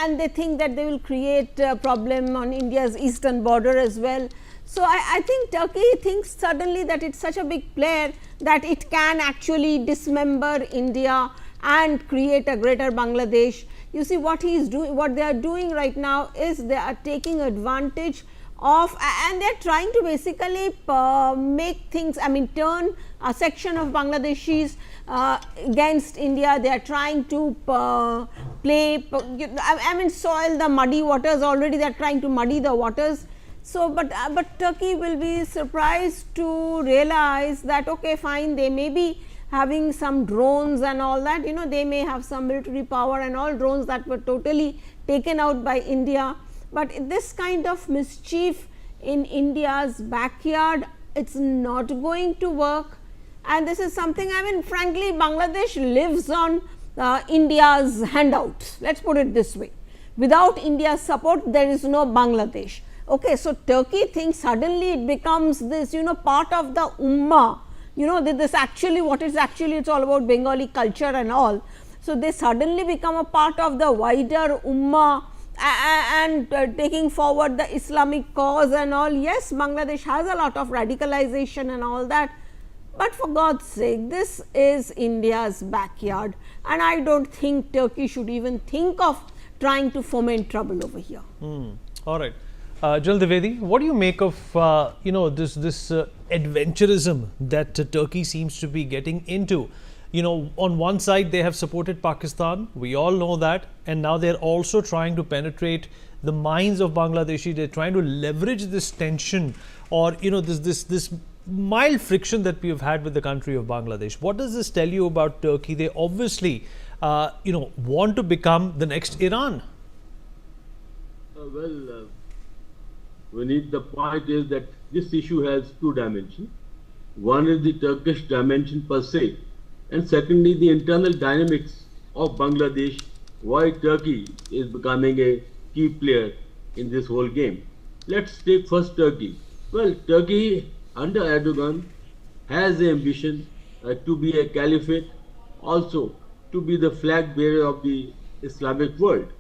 and they think that they will create a problem on India's eastern border as well. So, I think Turkey thinks suddenly that it's such a big player that it can actually dismember India and create a greater Bangladesh. You see, what he is doing, what they are doing right now is they are taking advantage of, and they are trying to basically make things, I mean, turn a section of Bangladeshis against India. They are trying to play, I mean, soil the muddy waters. Already they are trying to muddy the waters. So, but Turkey will be surprised to realize that, okay, fine, they may be having some drones and all that, you know, they may have some military power and all, drones that were totally taken out by India. But this kind of mischief in India's backyard, it's not going to work. And this is something, I mean, frankly, Bangladesh lives on India's handouts. Let's put it this way. Without India's support, there is no Bangladesh. Okay, so Turkey thinks suddenly it becomes this, you know, part of the Ummah. You know, this actually, what is actually, it's all about Bengali culture and all. So, they suddenly become a part of the wider Ummah and taking forward the Islamic cause and all. Yes, Bangladesh has a lot of radicalization and all that, but for God's sake, this is India's backyard, and I don't think Turkey should even think of trying to foment trouble over here. All right. General Dwivedi, what do you make of you know, this adventurism that Turkey seems to be getting into? You know, on one side they have supported Pakistan, we all know that, and now they're also trying to penetrate the minds of Bangladeshi. They're trying to leverage this tension, or you know, this mild friction that we have had with the country of Bangladesh. What does this tell you about Turkey? They obviously you know, want to become the next Iran. The point is that this issue has two dimensions. One is the Turkish dimension per se, and secondly the internal dynamics of Bangladesh, why Turkey is becoming a key player in this whole game. Let's take first Turkey. Well, Turkey under Erdogan has the ambition to be a caliphate, also to be the flag bearer of the Islamic world,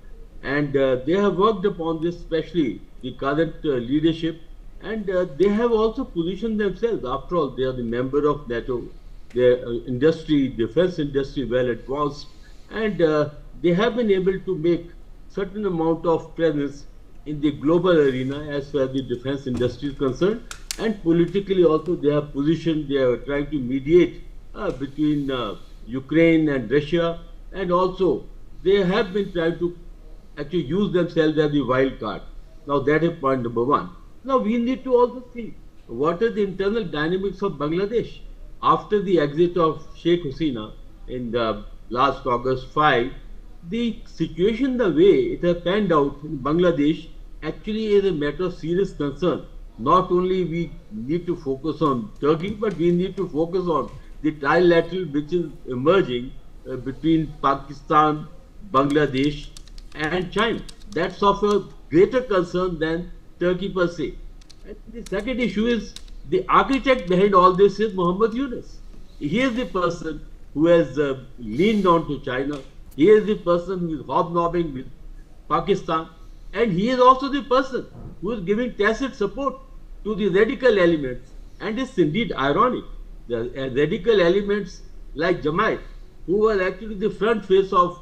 and they have worked upon this, especially the current leadership, and they have also positioned themselves. After all, they are the member of NATO, their industry, defense industry well advanced, and they have been able to make certain amount of presence in the global arena as far as the defense industry is concerned, and politically also they have positioned, they are trying to mediate between Ukraine and Russia, and also they have been trying to actually use themselves as the wild card. Now that is point number one. Now we need to also see what are the internal dynamics of Bangladesh. After the exit of Sheikh Hasina in the last August 5, the situation, the way it has panned out in Bangladesh actually is a matter of serious concern. Not only we need to focus on Turkey, but we need to focus on the trilateral which is emerging between Pakistan, Bangladesh and China. That's of a greater concern than Turkey per se. And the second issue is the architect behind all this is Muhammad Yunus. He is the person who has leaned on to China. He is the person who is hobnobbing with Pakistan, and he is also the person who is giving tacit support to the radical elements. And it's indeed ironic. The radical elements like Jamaat, who were actually the front face of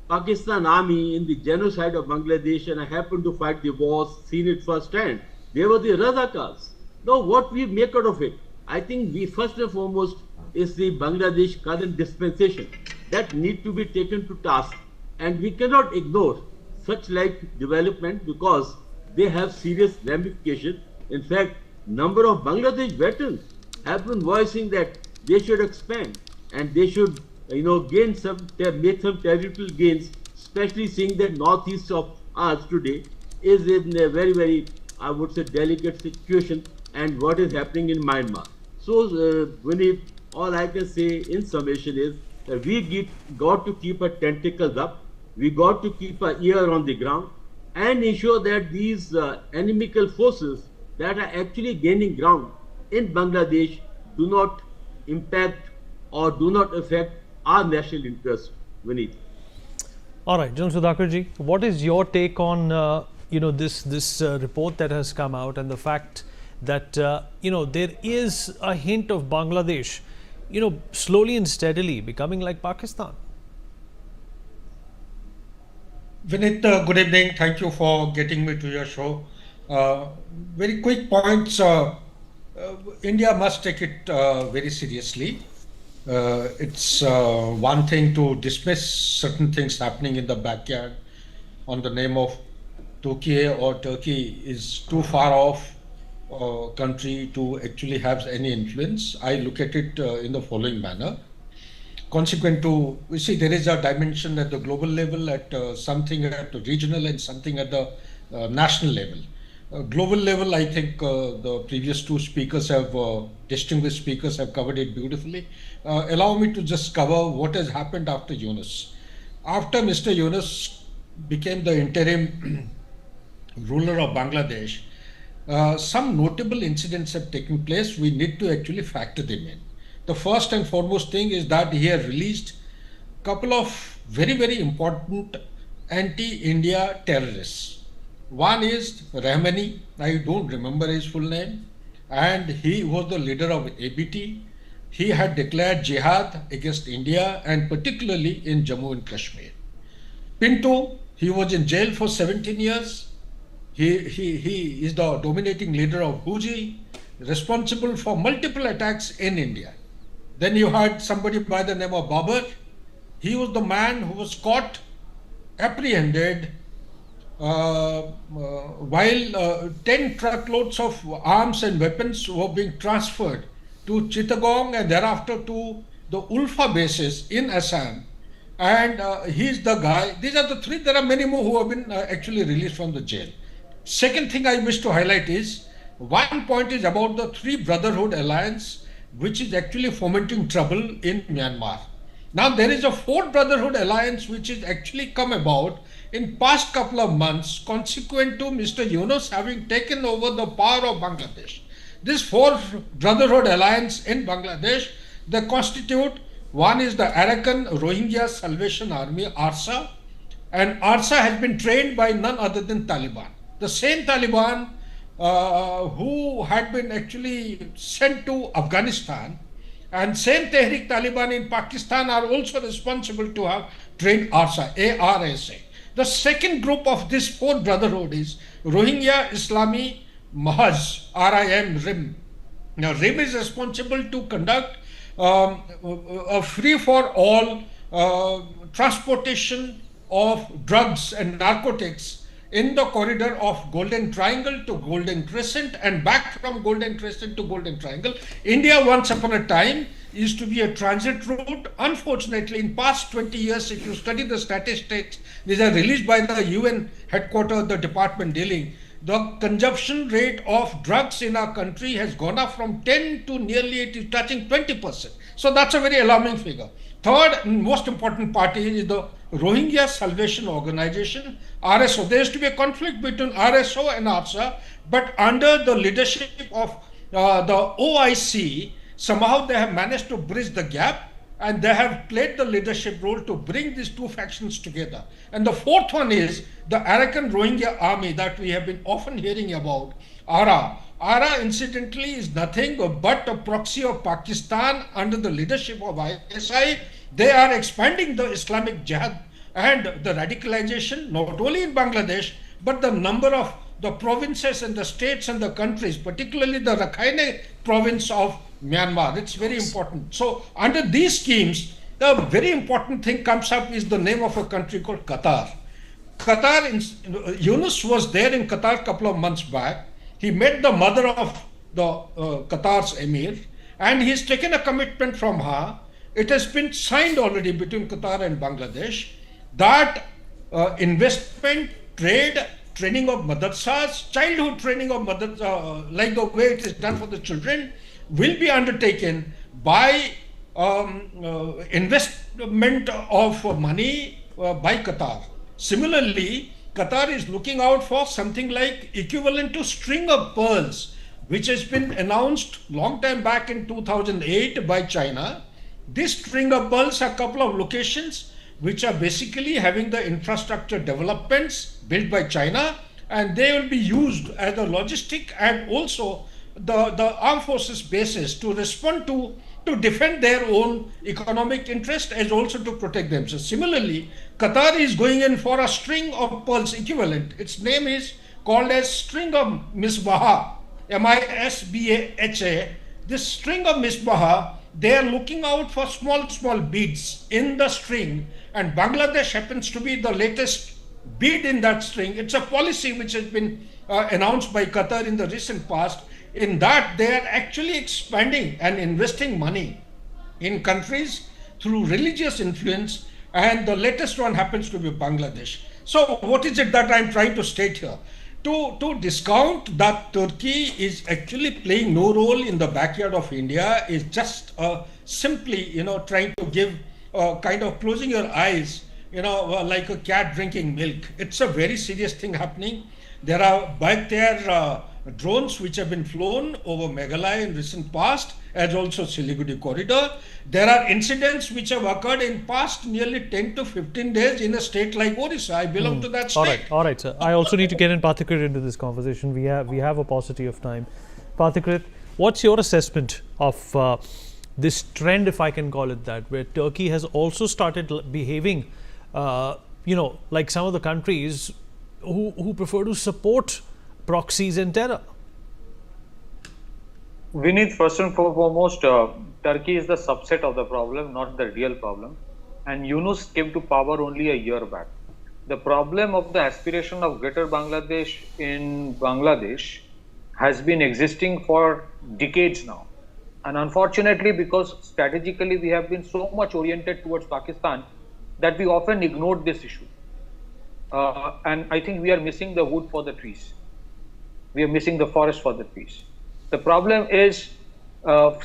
Pakistan army in the genocide of Bangladesh, and I happened to fight the wars, seen it firsthand. They were the Razakars. Now what we make out of it, I think we first and foremost is the Bangladesh current dispensation that need to be taken to task, and we cannot ignore such like development because they have serious ramifications. In fact, number of Bangladesh veterans have been voicing that they should expand and they should gain some, make some territorial gains, especially seeing that northeast of us today is in a very, very, I would say, delicate situation, and what is happening in Myanmar. So, Vineet, all I can say in summation is that we got to keep our tentacles up, we got to keep our ear on the ground, and ensure that these enemical forces that are actually gaining ground in Bangladesh do not impact or do not affect our national interest, Vineet. All right, John Sudhakarji, what is your take on this report that has come out and the fact that there is a hint of Bangladesh, slowly and steadily becoming like Pakistan? Vinit, good evening. Thank you for getting me to your show. Very quick points. India must take it very seriously. It's one thing to dismiss certain things happening in the backyard on the name of Turkey, or Turkey is too far off country to actually have any influence. I look at it in the following manner. Consequent to, we see there is a dimension at the global level, at something at the regional and something at the national level. Global level, I think the previous two speakers have, distinguished speakers have covered it beautifully. Allow me to just cover what has happened after Yunus. After Mr. Yunus became the interim ruler of Bangladesh, some notable incidents have taken place. We need to actually factor them in. The first and foremost thing is that he has released a couple of very, very important anti-India terrorists. One is Rahmani, I don't remember his full name, and he was the leader of ABT. He had declared jihad against India and particularly in Jammu and Kashmir. Pinto, he was in jail for 17 years. He is the dominating leader of Huji, responsible for multiple attacks in India. Then you had somebody by the name of Babar. He was the man who was caught, apprehended, while 10 truckloads of arms and weapons were being transferred to Chittagong and thereafter to the Ulfa bases in Assam. And he's the guy. These are the three. There are many more who have been actually released from the jail. Second thing I wish to highlight is, one point is about the Three Brotherhood Alliance, which is actually fomenting trouble in Myanmar. Now there is a Fourth Brotherhood Alliance which has actually come about in past couple of months consequent to Mr. Yunus having taken over the power of Bangladesh. This Fourth Brotherhood Alliance in Bangladesh, they constitute, one is the Arakan Rohingya Salvation Army, ARSA, and ARSA has been trained by none other than Taliban. The same Taliban who had been actually sent to Afghanistan, and same Tehrik Taliban in Pakistan are also responsible to have trained ARSA, ARSA. The second group of this Fourth Brotherhood is Rohingya Islami Mahaz, RIM. Now RIM is responsible to conduct a free-for-all transportation of drugs and narcotics in the corridor of Golden Triangle to Golden Crescent and back from Golden Crescent to Golden Triangle. India once upon a time used to be a transit route. Unfortunately, in past 20 years, if you study the statistics, these are released by the UN headquarters, the department dealing, the consumption rate of drugs in our country has gone up from 10 to nearly it is touching 20%. So that's a very alarming figure. Third and most important party is the Rohingya Salvation Organization, RSO. There used to be a conflict between RSO and ARSA, but under the leadership of the OIC, somehow they have managed to bridge the gap and they have played the leadership role to bring these two factions together. And the fourth one is the Arakan Rohingya Army that we have been often hearing about, ARA. ARA incidentally is nothing but a proxy of Pakistan under the leadership of ISI. They are expanding the Islamic Jihad and the radicalization not only in Bangladesh but the number of the provinces and the states and the countries, particularly the Rakhine province of Myanmar. It's very important. So under these schemes, the very important thing comes up is the name of a country called Qatar. Yunus was there in Qatar a couple of months back. He met the mother of the Qatar's emir and he's taken a commitment from her. It has been signed already between Qatar and Bangladesh that investment, trade, training of madrasas, childhood training of madrasas, like the way it is done for the children, will be undertaken by investment of money by Qatar. Similarly, Qatar is looking out for something like equivalent to string of pearls, which has been announced long time back in 2008 by China. This string of pearls are a couple of locations which are basically having the infrastructure developments built by China, and they will be used as the logistic and also the armed forces bases to respond to defend their own economic interest as also to protect themselves. Similarly, Qatar is going in for a string of pearls equivalent. Its name is called as string of Misbaha, M-I-S-B-A-H-A. This string of Misbaha, they are looking out for small beads in the string, and Bangladesh happens to be the latest bead in that string. It's a policy which has been announced by Qatar in the recent past. In that, they are actually expanding and investing money in countries through religious influence, and the latest one happens to be Bangladesh. So what is it that I'm trying to state here? To discount that Turkey is actually playing no role in the backyard of India is just simply, trying to give kind of closing your eyes, like a cat drinking milk. It's a very serious thing happening. There are back there drones which have been flown over Meghalaya in recent past, as also Siliguri corridor. There are incidents which have occurred in past nearly 10 to 15 days in a state like Orissa. I belong to that state. All right, sir. I also need to get in Pathikrit into this conversation. We have a paucity of time. Pathikrit, what's your assessment of this trend, if I can call it that, where Turkey has also started behaving, like some of the countries who prefer to support proxies and terror? Vineet, first and foremost, Turkey is the subset of the problem, not the real problem. And Yunus came to power only a year back. The problem of the aspiration of Greater Bangladesh in Bangladesh has been existing for decades now. And unfortunately, because strategically we have been so much oriented towards Pakistan that we often ignored this issue. And I think we are missing the wood for the trees. We are missing the forest for the trees. The problem is,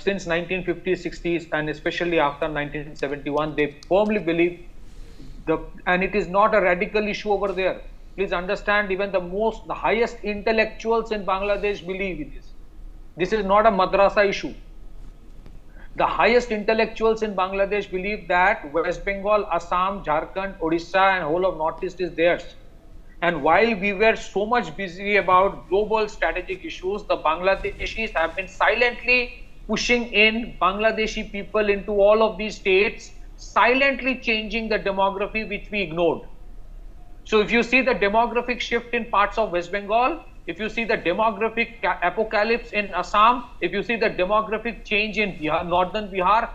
since 1950s, 60s, and especially after 1971, they firmly believe, and it is not a radical issue over there. Please understand, even the highest intellectuals in Bangladesh believe in this. This is not a madrasa issue. The highest intellectuals in Bangladesh believe that West Bengal, Assam, Jharkhand, Odisha, and whole of Northeast is theirs. And while we were so much busy about global strategic issues, the Bangladeshis have been silently pushing in Bangladeshi people into all of these states, silently changing the demography which we ignored. So if you see the demographic shift in parts of West Bengal, if you see the demographic apocalypse in Assam, if you see the demographic change in Bihar, northern Bihar,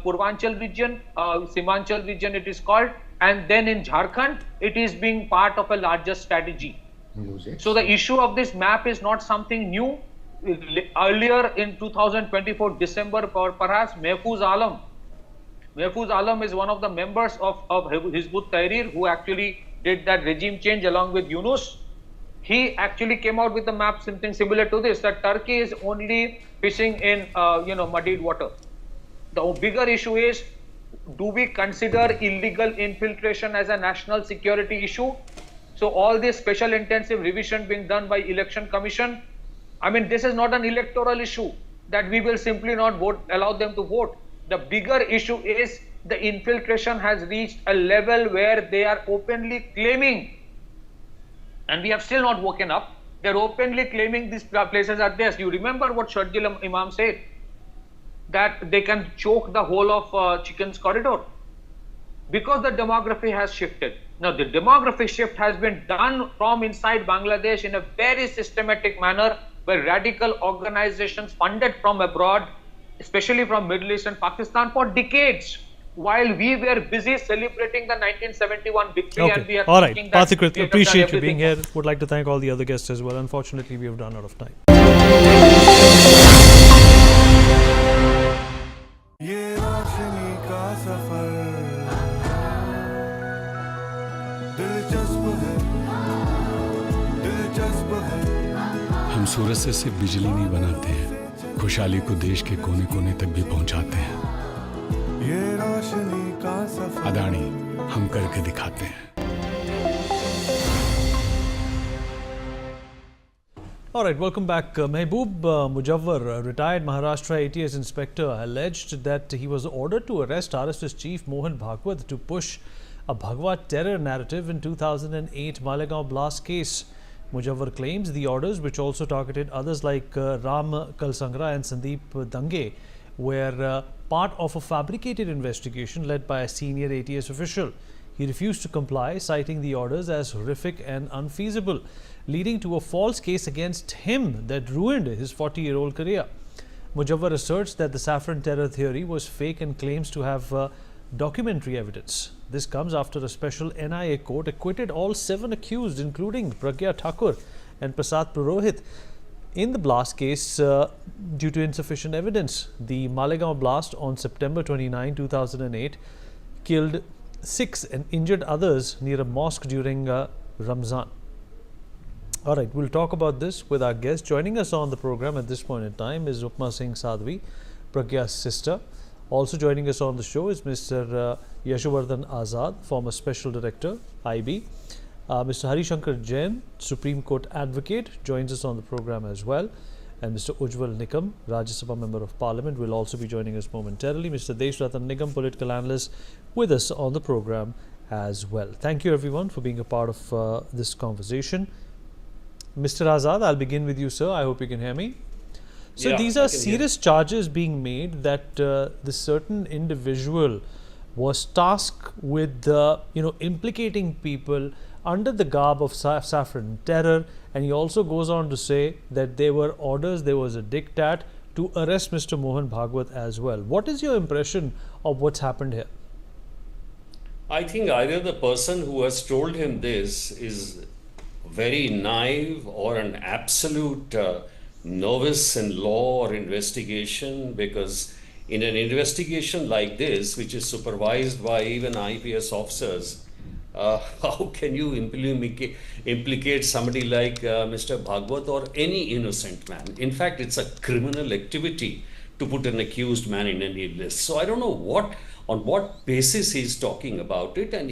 Purvanchal region, Simanchal region it is called, and then in Jharkhand, it is being part of a larger strategy. So the issue of this map is not something new. Earlier in 2024 December, perhaps Mahfouz Alam is one of the members of Hizbut Tahrir who actually did that regime change along with Yunus. He actually came out with a map, something similar to this, that Turkey is only fishing in muddied water. The bigger issue is, do we consider illegal infiltration as a national security issue? So all this special intensive revision being done by Election Commission, I mean, this is not an electoral issue that we will simply not allow them to vote. The bigger issue is the infiltration has reached a level where they are openly claiming, and we have still not woken up, they're openly claiming these places are theirs. You remember what Sharjil Imam said? That they can choke the whole of Chicken's corridor because the demography has shifted. Now, the demographic shift has been done from inside Bangladesh in a very systematic manner, where radical organizations funded from abroad, especially from Middle East and Pakistan, for decades, while we were busy celebrating the 1971 victory. Okay. And we are all right, thinking that Pathikrit, we have appreciate done you being everything. here. Would like to thank all the other guests as well. Unfortunately, we have run out of time. ये रोशनी का सफर दिलचस्प है। हम सूरज से सिर्फ बिजली नहीं बनाते हैं, खुशहाली को देश के कोने कोने तक भी पहुंचाते हैं। ये रोशनी का सफर अदानी हम करके दिखाते हैं। All right, welcome back. Mehboob Mujawwar, a retired Maharashtra ATS inspector, alleged that he was ordered to arrest RSS chief Mohan Bhagwat to push a Bhagwa terror narrative in 2008 Malegaon blast case. Mujawwar claims the orders, which also targeted others like Ram Kalsangra and Sandeep Dange, were part of a fabricated investigation led by a senior ATS official. He refused to comply, citing the orders as horrific and unfeasible, leading to a false case against him that ruined his 40-year-old career. Mujawwar asserts that the saffron terror theory was fake and claims to have documentary evidence. This comes after a special NIA court acquitted all 7 accused, including Pragya Thakur and Prasad Purohit, in the blast case due to insufficient evidence. The Malegaon blast on September 29, 2008 killed 6 and injured others near a mosque during Ramzan. All right, we'll talk about this with our guest. Joining us on the program at this point in time is Upma Singh Sadhvi, Pragya's sister. Also joining us on the show is Mr. Yashovardhan Azad, former Special Director, IB. Mr. Harishankar Jain, Supreme Court Advocate, joins us on the program as well. And Mr. Ujjwal Nikam, Rajya Sabha Member of Parliament, will also be joining us momentarily. Mr. Deshratan Nigam, Political Analyst, with us on the program as well. Thank you everyone for being a part of this conversation. Mr. Azad, I'll begin with you, sir. I hope you can hear me. So Yeah, these I are can hear. serious charges being made that this certain individual was tasked with implicating people under the garb of saffron terror, and he also goes on to say that there were orders, there was a diktat to arrest Mr. Mohan Bhagwat as well. What is your impression of what's happened here? I think either the person who has told him this is very naive or an absolute novice in law or investigation, because in an investigation like this, which is supervised by even IPS officers, how can you implicate somebody like Mr. Bhagwat or any innocent man? In fact, it's a criminal activity to put an accused man in any list. So I don't know on what basis he's talking about it, and